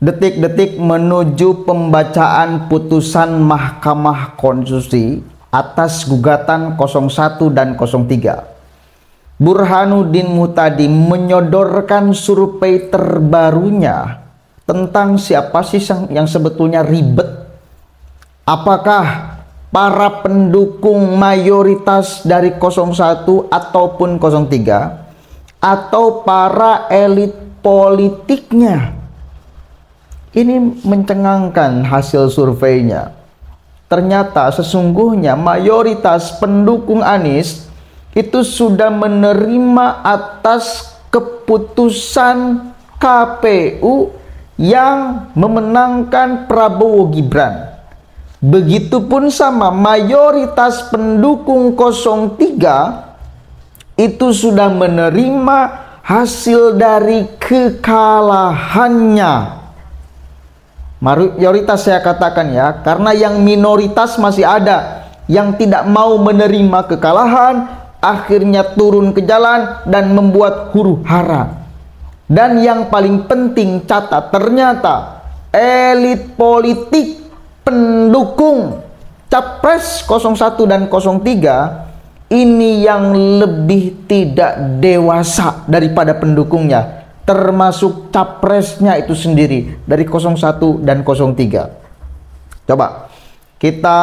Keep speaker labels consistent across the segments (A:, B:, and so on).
A: detik-detik menuju pembacaan putusan Mahkamah Konstitusi atas gugatan 01 dan 03. Burhanuddin Muhtadi menyodorkan survei terbarunya tentang siapa sih yang sebetulnya ribet. Apakah para pendukung mayoritas dari 01 ataupun 03 atau para elit politiknya? Ini mencengangkan hasil surveinya. Ternyata sesungguhnya mayoritas pendukung Anies itu sudah menerima atas keputusan KPU yang memenangkan Prabowo Gibran. Begitupun sama mayoritas pendukung 03 itu sudah menerima hasil dari kekalahannya. Mayoritas saya katakan ya, karena yang minoritas masih ada yang tidak mau menerima kekalahan, akhirnya turun ke jalan dan membuat huru-hara. Dan yang paling penting catat, ternyata elit politik pendukung Capres 01 dan 03 ini yang lebih tidak dewasa daripada pendukungnya, termasuk capresnya itu sendiri dari 01 dan 03. Coba kita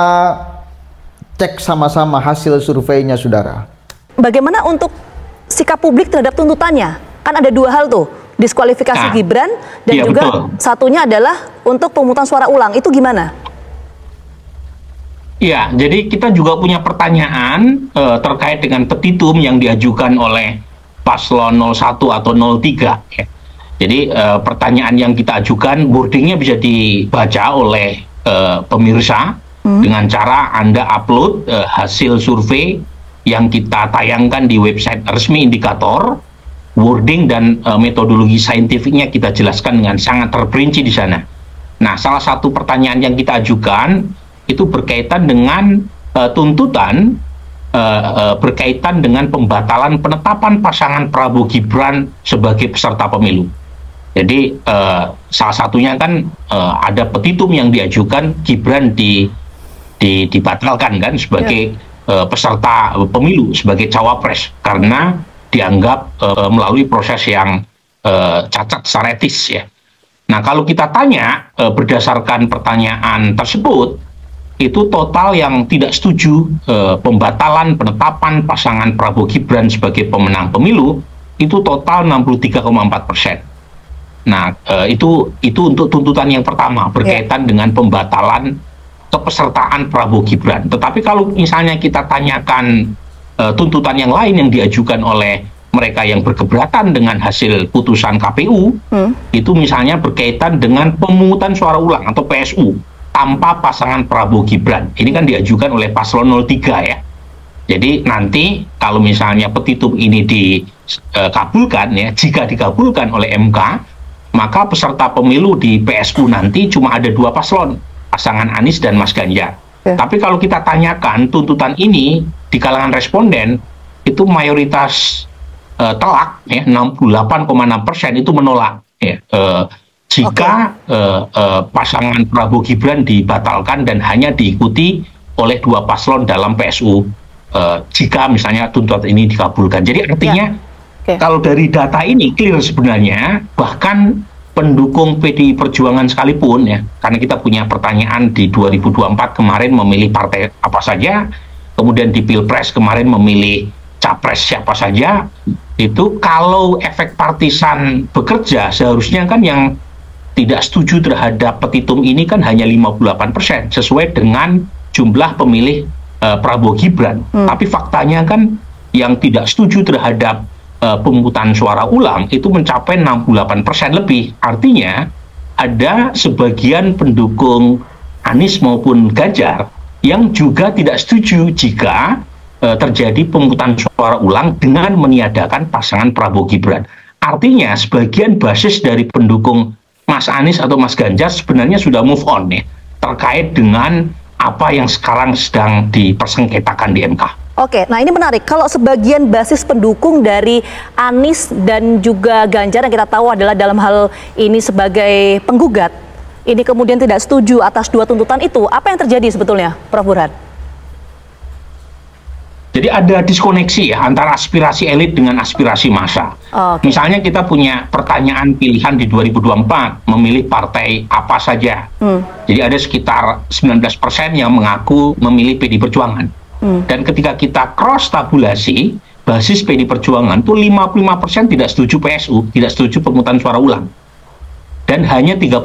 A: cek sama-sama hasil surveinya, saudara.
B: Bagaimana untuk sikap publik terhadap tuntutannya? Kan ada dua hal tuh, diskualifikasi Gibran dan
C: iya,
B: juga
C: betul.
B: Satunya adalah untuk pemungutan suara ulang. Itu gimana?
C: Ya, jadi kita juga punya pertanyaan terkait dengan petitum yang diajukan oleh paslon 01 atau 03 ya. Jadi pertanyaan yang kita ajukan wordingnya bisa dibaca oleh pemirsa dengan cara Anda upload hasil survei yang kita tayangkan di website resmi Indikator. Wording dan metodologi saintifiknya kita jelaskan dengan sangat terperinci di sana. Nah, salah satu pertanyaan yang kita ajukan itu berkaitan dengan tuntutan berkaitan dengan pembatalan penetapan pasangan Prabowo Gibran sebagai peserta pemilu. Jadi salah satunya kan ada petitum yang diajukan Gibran dibatalkan kan sebagai peserta pemilu, sebagai cawapres karena dianggap melalui proses yang cacat secara etis ya. Nah, kalau kita tanya berdasarkan pertanyaan tersebut, itu total yang tidak setuju pembatalan penetapan pasangan Prabowo Gibran sebagai pemenang pemilu itu total 63,4%. Nah, itu untuk tuntutan yang pertama berkaitan dengan pembatalan kepesertaan Prabowo Gibran. Tetapi kalau misalnya kita tanyakan tuntutan yang lain yang diajukan oleh mereka yang berkeberatan dengan hasil putusan KPU, itu misalnya berkaitan dengan pemungutan suara ulang atau PSU tanpa pasangan Prabowo Gibran. Ini kan diajukan oleh paslon 03 ya. Jadi nanti kalau misalnya petitum ini dikabulkan ya, jika dikabulkan oleh MK, maka peserta pemilu di PSU nanti cuma ada dua paslon, pasangan Anies dan Mas Ganjar. Tapi kalau kita tanyakan tuntutan ini di kalangan responden, itu mayoritas telak ya, 68,6% itu menolak ya. Jika pasangan Prabowo Gibran dibatalkan dan hanya diikuti oleh dua paslon dalam PSU, jika misalnya tuntutan ini dikabulkan. Jadi artinya kalau dari data ini clear sebenarnya, bahkan pendukung PDI Perjuangan sekalipun ya, karena kita punya pertanyaan di 2024 kemarin memilih partai apa saja, kemudian di Pilpres kemarin memilih capres siapa saja, itu kalau efek partisan bekerja seharusnya kan yang tidak setuju terhadap petitum ini kan hanya 58% sesuai dengan jumlah pemilih Prabowo Gibran. Tapi faktanya kan yang tidak setuju terhadap pemungutan suara ulang itu mencapai 68% lebih. Artinya ada sebagian pendukung Anies maupun Ganjar yang juga tidak setuju jika terjadi pemungutan suara ulang dengan meniadakan pasangan Prabowo Gibran. Artinya sebagian basis dari pendukung Mas Anies atau Mas Ganjar sebenarnya sudah move on ya terkait dengan apa yang sekarang sedang dipersengketakan di MK.
B: Oke, nah ini menarik. Kalau sebagian basis pendukung dari Anies dan juga Ganjar yang kita tahu adalah dalam hal ini sebagai penggugat, ini kemudian tidak setuju atas dua tuntutan itu, apa yang terjadi sebetulnya, Prof. Burhan?
C: Jadi ada diskoneksi ya antara aspirasi elit dengan aspirasi massa.
B: Oke.
C: Misalnya kita punya pertanyaan pilihan di 2024, memilih partai apa saja. Jadi ada sekitar 19% yang mengaku memilih PD Perjuangan. Dan ketika kita cross tabulasi, basis PD Perjuangan itu 55% tidak setuju PSU, tidak setuju pemungutan suara ulang. Dan hanya 30%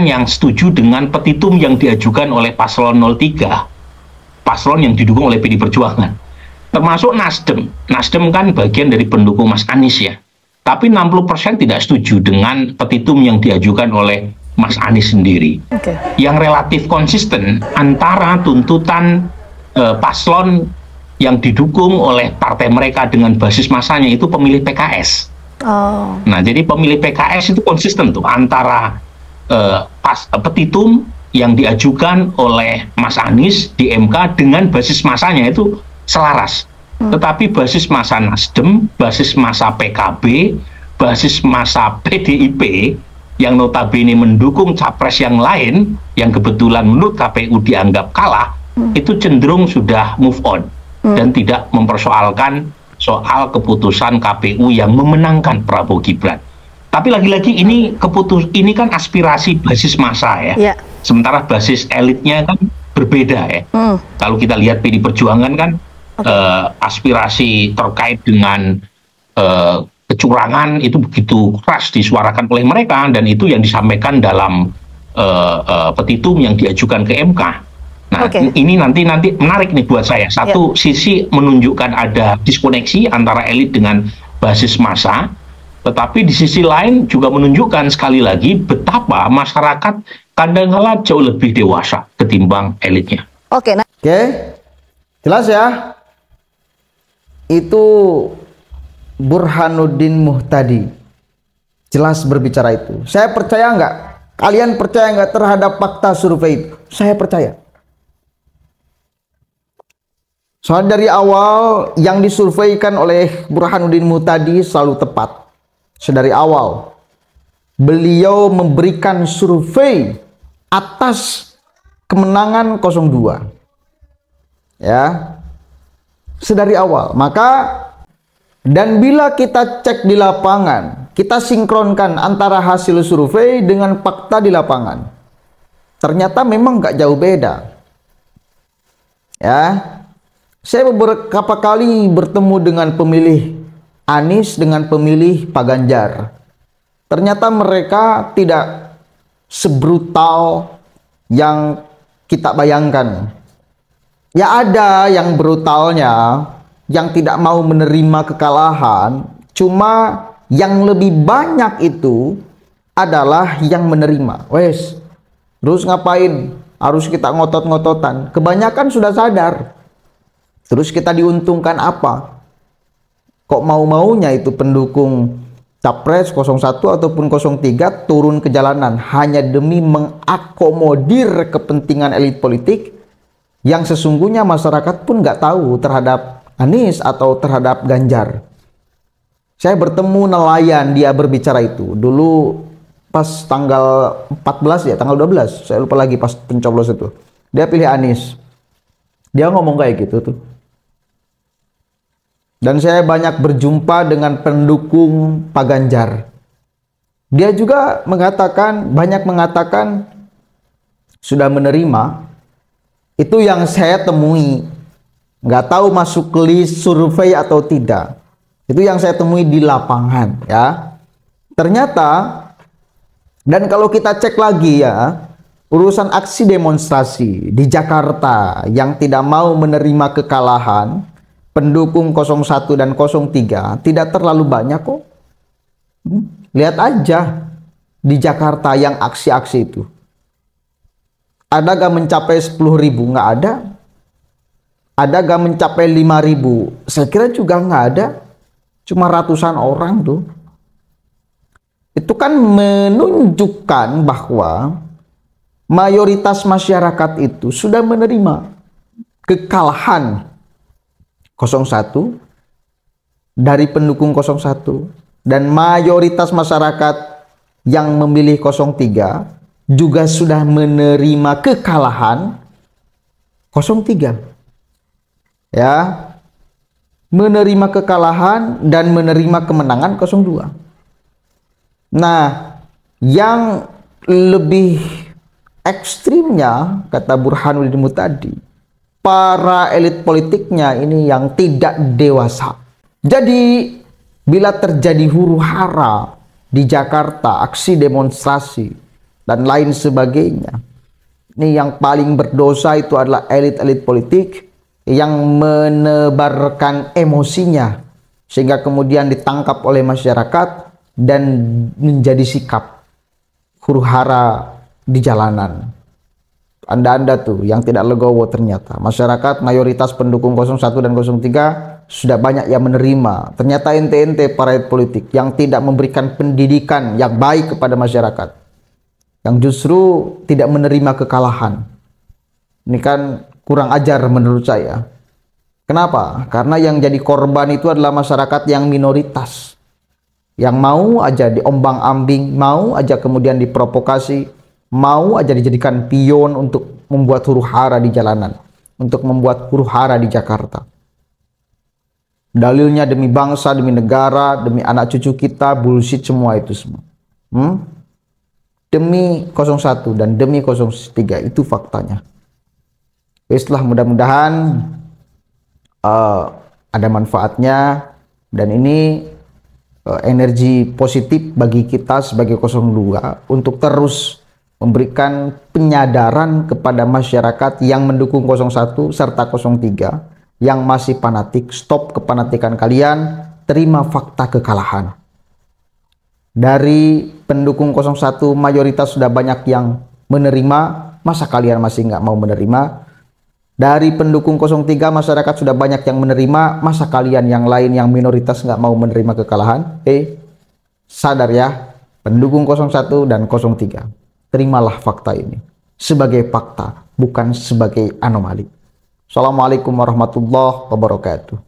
C: yang setuju dengan petitum yang diajukan oleh paslon 03, paslon yang didukung oleh PD Perjuangan. Termasuk Nasdem. Nasdem kan bagian dari pendukung Mas Anies ya. Tapi 60% tidak setuju dengan petitum yang diajukan oleh Mas Anies sendiri.
B: Oke.
C: Yang relatif konsisten antara tuntutan paslon yang didukung oleh partai mereka dengan basis masanya itu pemilih PKS.
B: Oh.
C: Nah, jadi pemilih PKS itu konsisten tuh antara petitum yang diajukan oleh Mas Anies di MK dengan basis masanya itu selaras. Tetapi basis massa Nasdem, basis massa PKB, basis massa PDIP yang notabene mendukung capres yang lain yang kebetulan menurut KPU dianggap kalah, itu cenderung sudah move on dan tidak mempersoalkan soal keputusan KPU yang memenangkan Prabowo Gibran. Tapi lagi-lagi ini kan aspirasi basis massa ya.
B: Yeah.
C: Sementara basis elitnya kan berbeda ya. Kalau kita lihat PD Perjuangan kan aspirasi terkait dengan kecurangan itu begitu keras disuarakan oleh mereka, dan itu yang disampaikan dalam petitum yang diajukan ke MK. Nah, ini nanti menarik nih buat saya. Satu sisi menunjukkan ada diskoneksi antara elit dengan basis massa, tetapi di sisi lain juga menunjukkan sekali lagi betapa masyarakat kadang-kala jauh lebih dewasa ketimbang elitnya.
B: Oke,
A: jelas ya. Itu Burhanuddin Muhtadi jelas berbicara itu. Saya percaya nggak? Kalian percaya nggak terhadap fakta survei itu? Saya percaya. Soal dari awal yang disurveikan oleh Burhanuddin Muhtadi selalu tepat. Sedari awal beliau memberikan survei atas kemenangan 02. Ya. Sedari awal. Maka dan bila kita cek di lapangan, kita sinkronkan antara hasil survei dengan fakta di lapangan, ternyata memang nggak jauh beda. Ya, saya beberapa kali bertemu dengan pemilih Anies dengan pemilih Pak Ganjar. Ternyata mereka tidak sebrutal yang kita bayangkan. Ya ada yang brutalnya, yang tidak mau menerima kekalahan, cuma yang lebih banyak itu adalah yang menerima. Wes, terus ngapain? Harus kita ngotot-ngototan. Kebanyakan sudah sadar. Terus kita diuntungkan apa? Kok mau-maunya itu pendukung Capres 01 ataupun 03 turun ke jalanan hanya demi mengakomodir kepentingan elit politik, yang sesungguhnya masyarakat pun nggak tahu terhadap Anies atau terhadap Ganjar. Saya bertemu nelayan, dia berbicara itu. Dulu pas tanggal 14 ya, tanggal 12. Saya lupa lagi pas pencoblos itu. Dia pilih Anies. Dia ngomong kayak gitu tuh. Dan saya banyak berjumpa dengan pendukung Pak Ganjar. Dia juga banyak mengatakan sudah menerima. Itu yang saya temui. Nggak tahu masuk list survei atau tidak. Itu yang saya temui di lapangan ya. Ternyata, dan kalau kita cek lagi ya, urusan aksi demonstrasi di Jakarta yang tidak mau menerima kekalahan, pendukung 01 dan 03 tidak terlalu banyak kok. Lihat aja di Jakarta yang aksi-aksi itu. Ada gak mencapai 10.000? Nggak ada. Ada gak mencapai 5.000? Saya kira juga nggak ada. Cuma ratusan orang tuh. Itu kan menunjukkan bahwa mayoritas masyarakat itu sudah menerima kekalahan 01 dari pendukung 01 dan mayoritas masyarakat yang memilih 03 juga sudah menerima kekalahan 03. Ya, menerima kekalahan dan menerima kemenangan 02. Nah, yang lebih ekstrimnya, kata Burhanuddin Muhtadi, para elit politiknya ini yang tidak dewasa. Jadi, bila terjadi huru-hara di Jakarta, aksi demonstrasi, dan lain sebagainya, ini yang paling berdosa itu adalah elit-elit politik yang menebarkan emosinya sehingga kemudian ditangkap oleh masyarakat dan menjadi sikap huru-hara di jalanan. Anda tuh yang tidak legowo, ternyata masyarakat mayoritas pendukung 01 dan 03 sudah banyak yang menerima. Ternyata ente para elit politik yang tidak memberikan pendidikan yang baik kepada masyarakat, yang justru tidak menerima kekalahan. Ini kan kurang ajar menurut saya. Kenapa? Karena yang jadi korban itu adalah masyarakat yang minoritas, yang mau aja diombang-ambing, mau aja kemudian diprovokasi, mau aja dijadikan pion untuk membuat huru-hara di jalanan, untuk membuat huru-hara di Jakarta. Dalilnya demi bangsa, demi negara, demi anak cucu kita, bullshit semua itu semua. Demi 01 dan demi 03, itu faktanya. Islah, mudah-mudahan ada manfaatnya, dan ini energi positif bagi kita sebagai 02 untuk terus memberikan penyadaran kepada masyarakat yang mendukung 01 serta 03 yang masih fanatik. Stop kefanatikan kalian, terima fakta kekalahan. Dari pendukung 01 mayoritas sudah banyak yang menerima, masa kalian masih nggak mau menerima? Dari pendukung 03 masyarakat sudah banyak yang menerima, masa kalian yang lain yang minoritas nggak mau menerima kekalahan? Sadar ya, pendukung 01 dan 03, terimalah fakta ini sebagai fakta, bukan sebagai anomali. Assalamualaikum warahmatullahi wabarakatuh.